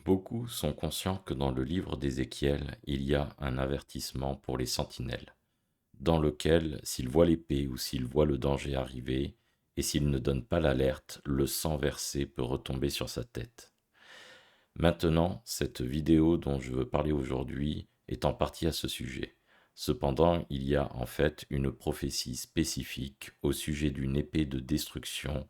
Beaucoup sont conscients que dans le livre d'Ézéchiel, il y a un avertissement pour les sentinelles, dans lequel, s'ils voient l'épée ou s'ils voient le danger arriver, et s'ils ne donnent pas l'alerte, le sang versé peut retomber sur sa tête. Maintenant, cette vidéo dont je veux parler aujourd'hui est en partie à ce sujet. Cependant, il y a en fait une prophétie spécifique au sujet d'une épée de destruction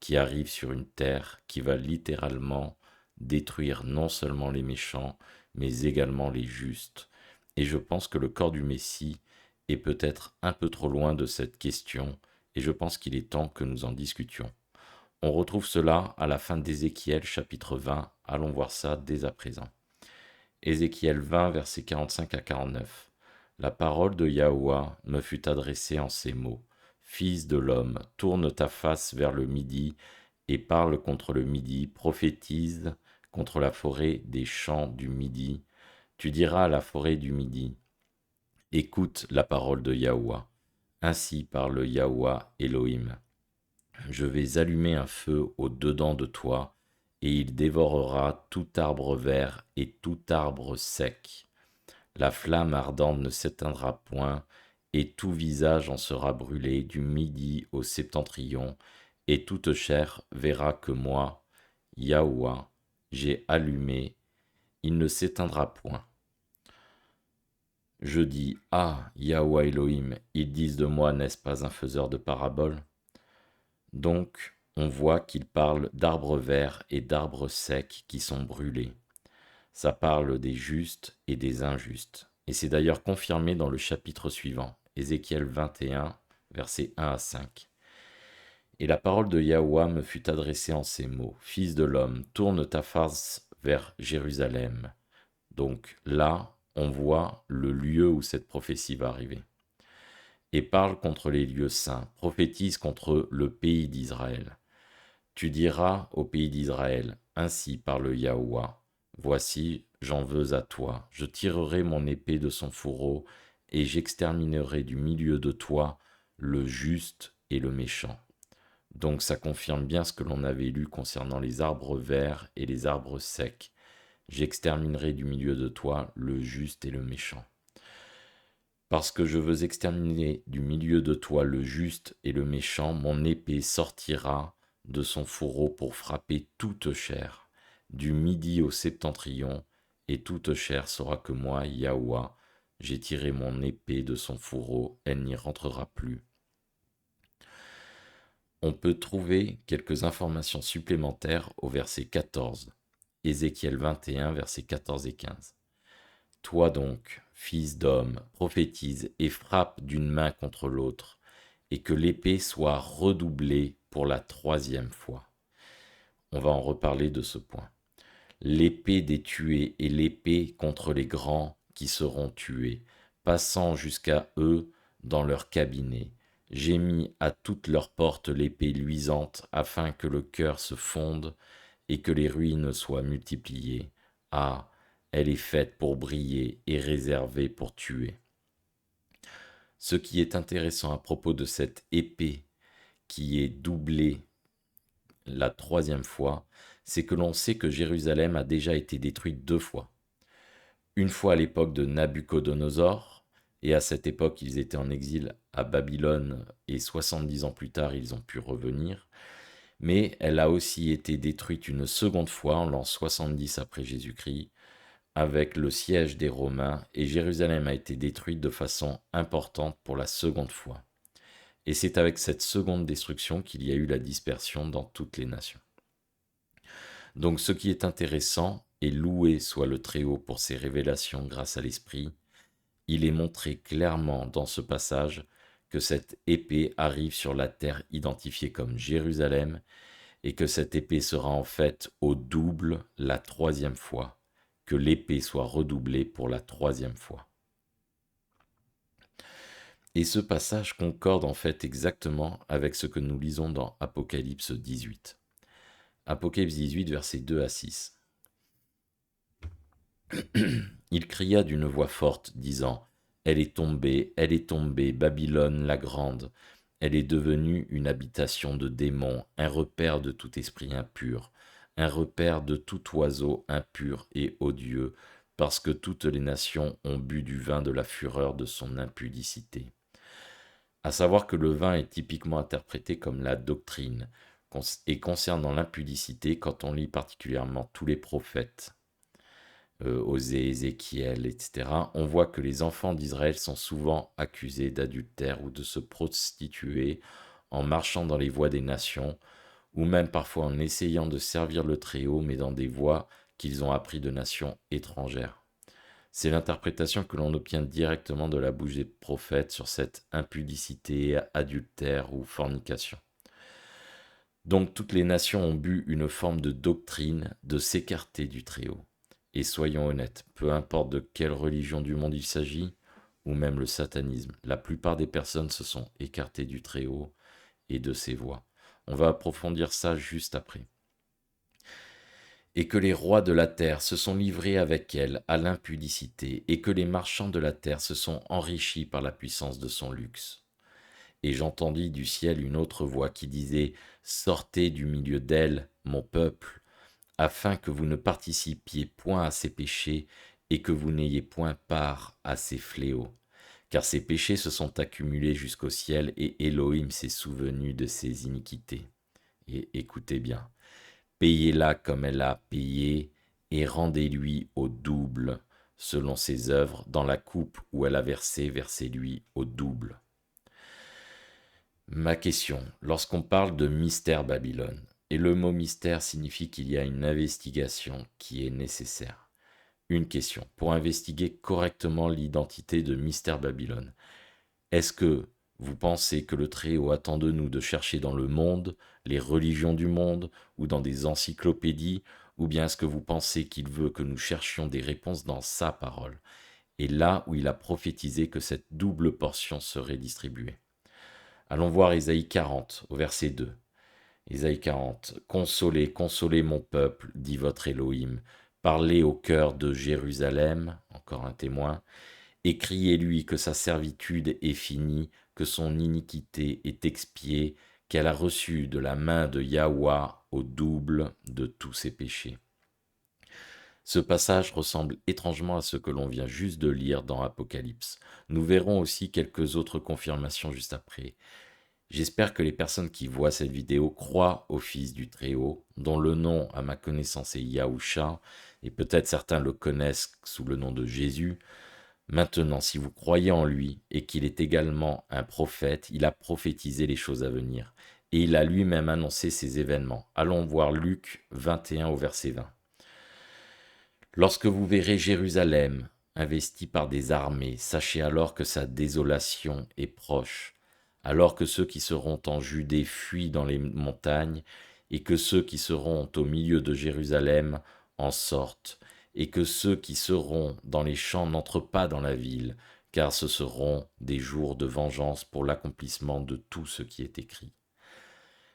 qui arrive sur une terre qui va littéralement détruire non seulement les méchants, mais également les justes. Et je pense que le corps du Messie est peut-être un peu trop loin de cette question, et je pense qu'il est temps que nous en discutions. On retrouve cela à la fin d'Ézéchiel chapitre 20. Allons voir ça dès à présent. Ézéchiel 20, versets 45 à 49. La parole de Yahuwah me fut adressée en ces mots. Fils de l'homme, tourne ta face vers le midi et parle contre le midi, prophétise contre la forêt des champs du midi. Tu diras à la forêt du midi, écoute la parole de Yahuwah. Ainsi parle Yahuwah Elohim. Je vais allumer un feu au-dedans de toi, et il dévorera tout arbre vert et tout arbre sec. La flamme ardente ne s'éteindra point, et tout visage en sera brûlé du midi au septentrion, et toute chair verra que moi, Yahuwah, j'ai allumé, il ne s'éteindra point. Je dis, ah, Yahuwah Elohim, ils disent de moi, n'est-ce pas un faiseur de paraboles? Donc, on voit qu'il parle d'arbres verts et d'arbres secs qui sont brûlés. Ça parle des justes et des injustes. Et c'est d'ailleurs confirmé dans le chapitre suivant, Ézéchiel 21, versets 1 à 5. Et la parole de Yahuwah me fut adressée en ces mots. Fils de l'homme, tourne ta face vers Jérusalem. Donc là, on voit le lieu où cette prophétie va arriver. Et parle contre les lieux saints, prophétise contre le pays d'Israël. Tu diras au pays d'Israël, ainsi parle Yahuwah, voici, j'en veux à toi, je tirerai mon épée de son fourreau, et j'exterminerai du milieu de toi le juste et le méchant. Donc ça confirme bien ce que l'on avait lu concernant les arbres verts et les arbres secs. J'exterminerai du milieu de toi le juste et le méchant. Parce que je veux exterminer du milieu de toi le juste et le méchant, mon épée sortira de son fourreau pour frapper toute chair, du midi au septentrion, et toute chair saura que moi, Yahuwah, j'ai tiré mon épée de son fourreau, elle n'y rentrera plus. On peut trouver quelques informations supplémentaires au verset 14, Ézéchiel 21, versets 14 et 15. Toi donc, fils d'homme, prophétise et frappe d'une main contre l'autre, et que l'épée soit redoublée pour la troisième fois. On va en reparler de ce point. L'épée des tués et l'épée contre les grands qui seront tués, passant jusqu'à eux dans leur cabinet. J'ai mis à toutes leurs portes l'épée luisante, afin que le cœur se fonde et que les ruines soient multipliées. Ah, elle est faite pour briller et réservée pour tuer. Ce qui est intéressant à propos de cette épée qui est doublée la troisième fois, c'est que l'on sait que Jérusalem a déjà été détruite 2 fois. Une fois à l'époque de Nabuchodonosor, et à cette époque ils étaient en exil à Babylone, et 70 ans plus tard ils ont pu revenir, mais elle a aussi été détruite une seconde fois en l'an 70 après Jésus-Christ, avec le siège des Romains, et Jérusalem a été détruite de façon importante pour la seconde fois. Et c'est avec cette seconde destruction qu'il y a eu la dispersion dans toutes les nations. Donc ce qui est intéressant, et loué soit le Très-Haut pour ses révélations grâce à l'Esprit, il est montré clairement dans ce passage que cette épée arrive sur la terre identifiée comme Jérusalem, et que cette épée sera en fait au double la troisième fois, que l'épée soit redoublée pour la troisième fois. Et ce passage concorde en fait exactement avec ce que nous lisons dans Apocalypse 18. Apocalypse 18, versets 2 à 6. Il cria d'une voix forte, disant, elle est tombée, Babylone la grande. Elle est devenue une habitation de démons, un repère de tout esprit impur, un repère de tout oiseau impur et odieux, parce que toutes les nations ont bu du vin de la fureur de son impudicité. À savoir que le vin est typiquement interprété comme la doctrine, et concernant l'impudicité, quand on lit particulièrement tous les prophètes, Osée, Ézéchiel, etc., on voit que les enfants d'Israël sont souvent accusés d'adultère ou de se prostituer en marchant dans les voies des nations, ou même parfois en essayant de servir le Très-Haut, mais dans des voies qu'ils ont appris de nations étrangères. C'est l'interprétation que l'on obtient directement de la bouche des prophètes sur cette impudicité, adultère ou fornication. Donc toutes les nations ont bu une forme de doctrine de s'écarter du Très-Haut. Et soyons honnêtes, peu importe de quelle religion du monde il s'agit, ou même le satanisme, la plupart des personnes se sont écartées du Très-Haut et de ses voies. On va approfondir ça juste après. Et que les rois de la terre se sont livrés avec elle à l'impudicité, et que les marchands de la terre se sont enrichis par la puissance de son luxe. Et j'entendis du ciel une autre voix qui disait, Sortez du milieu d'elle, mon peuple, afin que vous ne participiez point à ses péchés, et que vous n'ayez point part à ses fléaux. Car ses péchés se sont accumulés jusqu'au ciel, et Élohim s'est souvenu de ses iniquités. Et écoutez bien, payez-la comme elle a payé, et rendez-lui au double, selon ses œuvres, dans la coupe où elle a versé, versez-lui au double. Ma question, lorsqu'on parle de mystère Babylone, et le mot mystère signifie qu'il y a une investigation qui est nécessaire. Une question, pour investiguer correctement l'identité de mystère Babylone, est-ce que vous pensez que le Très-Haut attend de nous de chercher dans le monde, les religions du monde, ou dans des encyclopédies, ou bien est-ce que vous pensez qu'il veut que nous cherchions des réponses dans sa parole, et là où il a prophétisé que cette double portion serait distribuée? Allons voir Ésaïe 40, au verset 2. Ésaïe 40. Consolez, consolez mon peuple, dit votre Élohim. Parlez au cœur de Jérusalem, encore un témoin, et criez-lui que sa servitude est finie, que son iniquité est expiée, qu'elle a reçu de la main de Yahweh au double de tous ses péchés. Ce passage ressemble étrangement à ce que l'on vient juste de lire dans Apocalypse. Nous verrons aussi quelques autres confirmations juste après. J'espère que les personnes qui voient cette vidéo croient au Fils du Très-Haut, dont le nom, à ma connaissance, est Yahusha, et peut-être certains le connaissent sous le nom de Jésus. Maintenant, si vous croyez en lui, et qu'il est également un prophète, il a prophétisé les choses à venir, et il a lui-même annoncé ces événements. Allons voir Luc 21 au verset 20. Lorsque vous verrez Jérusalem investie par des armées, sachez alors que sa désolation est proche, alors que ceux qui seront en Judée fuient dans les montagnes, et que ceux qui seront au milieu de Jérusalem en sortent, et que ceux qui seront dans les champs n'entrent pas dans la ville, car ce seront des jours de vengeance pour l'accomplissement de tout ce qui est écrit.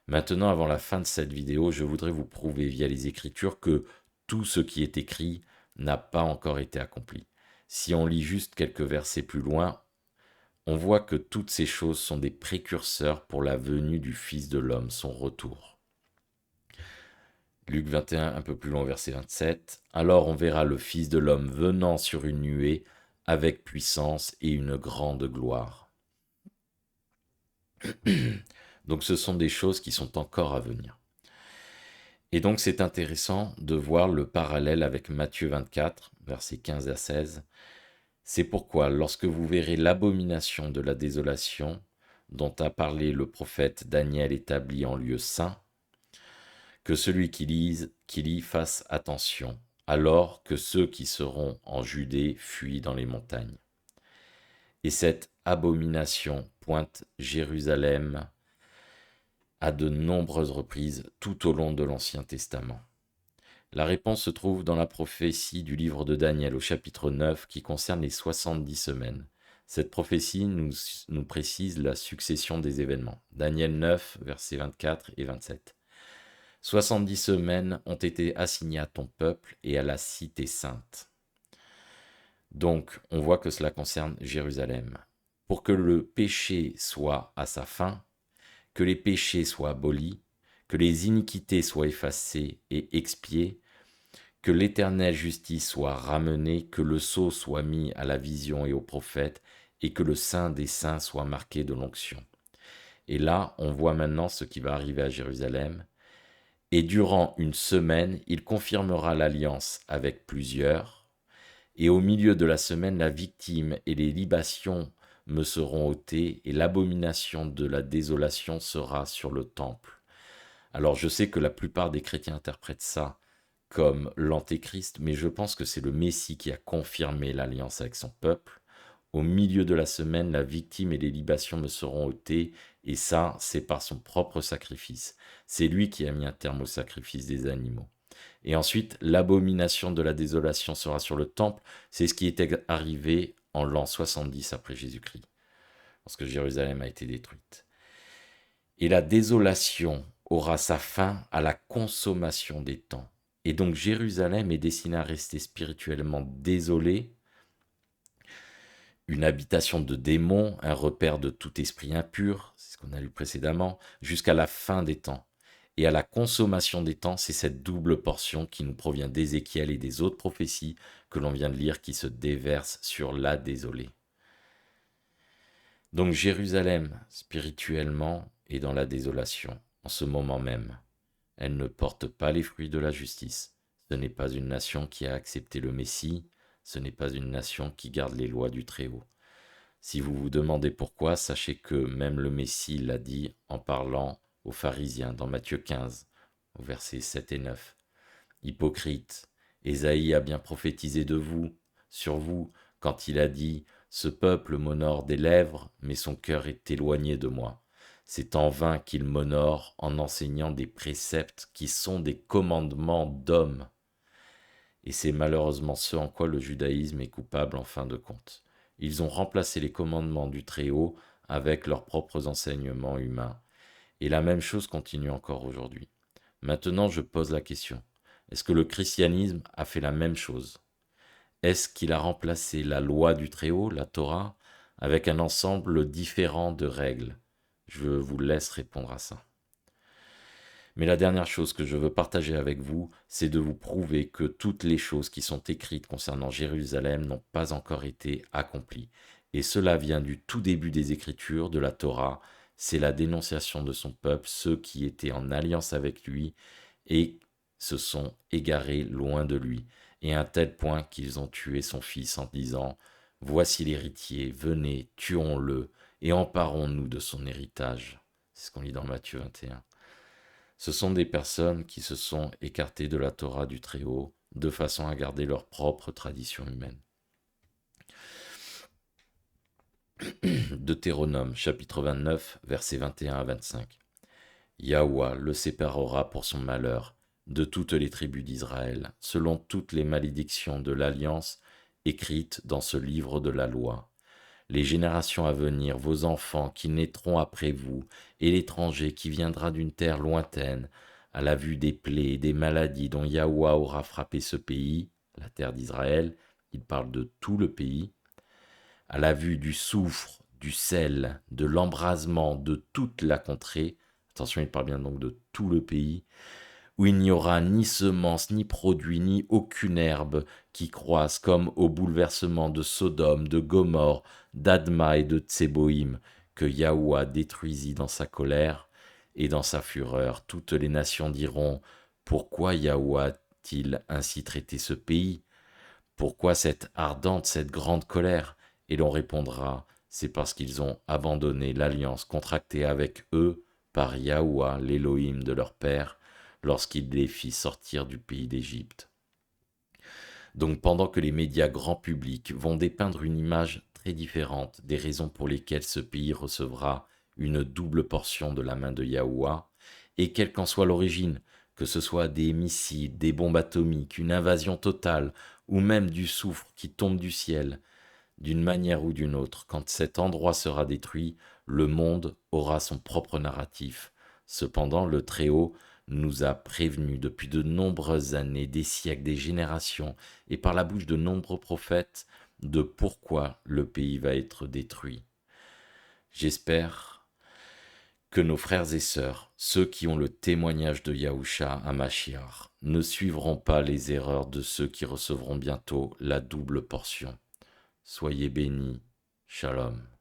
Maintenant, avant la fin de cette vidéo, je voudrais vous prouver via les Écritures que tout ce qui est écrit n'a pas encore été accompli. Si on lit juste quelques versets plus loin, on voit que toutes ces choses sont des précurseurs pour la venue du Fils de l'homme, son retour. Luc 21, un peu plus loin, verset 27. Alors on verra le Fils de l'homme venant sur une nuée avec puissance et une grande gloire. Donc ce sont des choses qui sont encore à venir. Et donc c'est intéressant de voir le parallèle avec Matthieu 24, versets 15 à 16. C'est pourquoi, lorsque vous verrez l'abomination de la désolation dont a parlé le prophète Daniel établi en lieu saint, que celui qui lit fasse attention, alors que ceux qui seront en Judée fuient dans les montagnes. Et cette abomination pointe Jérusalem à de nombreuses reprises tout au long de l'Ancien Testament. La réponse se trouve dans la prophétie du livre de Daniel au chapitre 9 qui concerne les 70 semaines. Cette prophétie nous précise la succession des événements. Daniel 9, versets 24 et 27. 70 semaines ont été assignées à ton peuple et à la cité sainte. Donc, on voit que cela concerne Jérusalem. Pour que le péché soit à sa fin, que les péchés soient abolis, que les iniquités soient effacées et expiées, que l'éternelle justice soit ramenée, que le sceau soit mis à la vision et aux prophètes, et que le Saint des Saints soit marqué de l'onction. Et là, on voit maintenant ce qui va arriver à Jérusalem. Et durant une semaine, il confirmera l'alliance avec plusieurs. Et au milieu de la semaine, la victime et les libations me seront ôtées, et l'abomination de la désolation sera sur le temple. Alors je sais que la plupart des chrétiens interprètent ça comme l'antéchrist, mais je pense que c'est le Messie qui a confirmé l'alliance avec son peuple. Au milieu de la semaine, la victime et les libations me seront ôtées, et ça, c'est par son propre sacrifice. C'est lui qui a mis un terme au sacrifice des animaux. Et ensuite, l'abomination de la désolation sera sur le temple. C'est ce qui était arrivé en l'an 70 après Jésus-Christ, lorsque Jérusalem a été détruite. Et la désolation aura sa fin à la consommation des temps. Et donc Jérusalem est destinée à rester spirituellement désolée, une habitation de démons, un repère de tout esprit impur, c'est ce qu'on a lu précédemment, jusqu'à la fin des temps. Et à la consommation des temps, c'est cette double portion qui nous provient d'Ézéchiel et des autres prophéties que l'on vient de lire qui se déversent sur la désolée. Donc Jérusalem, spirituellement, est dans la désolation, en ce moment même. Elle ne porte pas les fruits de la justice. Ce n'est pas une nation qui a accepté le Messie, ce n'est pas une nation qui garde les lois du Très-Haut. Si vous vous demandez pourquoi, sachez que même le Messie l'a dit en parlant aux pharisiens dans Matthieu 15, au versets 7 et 9. Hypocrite, Ésaïe a bien prophétisé de vous, sur vous, quand il a dit « Ce peuple m'honore des lèvres, mais son cœur est éloigné de moi. C'est en vain qu'il m'honore en enseignant des préceptes qui sont des commandements d'hommes. » Et c'est malheureusement ce en quoi le judaïsme est coupable en fin de compte. Ils ont remplacé les commandements du Très-Haut avec leurs propres enseignements humains. Et la même chose continue encore aujourd'hui. Maintenant, je pose la question. Est-ce que le christianisme a fait la même chose? Est-ce qu'il a remplacé la loi du Très-Haut, la Torah, avec un ensemble différent de règles? Je vous laisse répondre à ça. Mais la dernière chose que je veux partager avec vous, c'est de vous prouver que toutes les choses qui sont écrites concernant Jérusalem n'ont pas encore été accomplies. Et cela vient du tout début des Écritures, de la Torah. C'est la dénonciation de son peuple, ceux qui étaient en alliance avec lui et se sont égarés loin de lui, et à un tel point qu'ils ont tué son fils en disant « Voici l'héritier, venez, tuons-le, et emparons-nous de son héritage. » C'est ce qu'on lit dans Matthieu 21. Ce sont des personnes qui se sont écartées de la Torah du Très-Haut de façon à garder leur propre tradition humaine. Deutéronome chapitre 29 versets 21 à 25. Yahouah le séparera pour son malheur de toutes les tribus d'Israël, selon toutes les malédictions de l'alliance écrites dans ce livre de la loi. Les générations à venir, vos enfants qui naîtront après vous, et l'étranger qui viendra d'une terre lointaine, à la vue des plaies et des maladies dont Yahouah aura frappé ce pays, la terre d'Israël, il parle de tout le pays, à la vue du soufre, du sel, de l'embrasement de toute la contrée, attention, il parle bien donc de tout le pays, où il n'y aura ni semence, ni produit, ni aucune herbe qui croisse, comme au bouleversement de Sodome, de Gomorre, d'Adma et de Tséboïm, que Yahouah détruisit dans sa colère et dans sa fureur. Toutes les nations diront, pourquoi Yahouah a-t-il ainsi traité ce pays? Pourquoi cette ardente, cette grande colère? Et l'on répondra, c'est parce qu'ils ont abandonné l'alliance contractée avec eux par Yahouah, l'Élohim de leur père, lorsqu'il les fit sortir du pays d'Égypte. Donc pendant que les médias grand public vont dépeindre une image très différente des raisons pour lesquelles ce pays recevra une double portion de la main de Yahouah, et quelle qu'en soit l'origine, que ce soit des missiles, des bombes atomiques, une invasion totale, ou même du soufre qui tombe du ciel, d'une manière ou d'une autre, quand cet endroit sera détruit, le monde aura son propre narratif. Cependant, le Très-Haut nous a prévenus depuis de nombreuses années, des siècles, des générations, et par la bouche de nombreux prophètes, de pourquoi le pays va être détruit. J'espère Que nos frères et sœurs, ceux qui ont le témoignage de Yahusha à Mashiach, ne suivront pas les erreurs de ceux qui recevront bientôt la double portion. Soyez bénis. Shalom.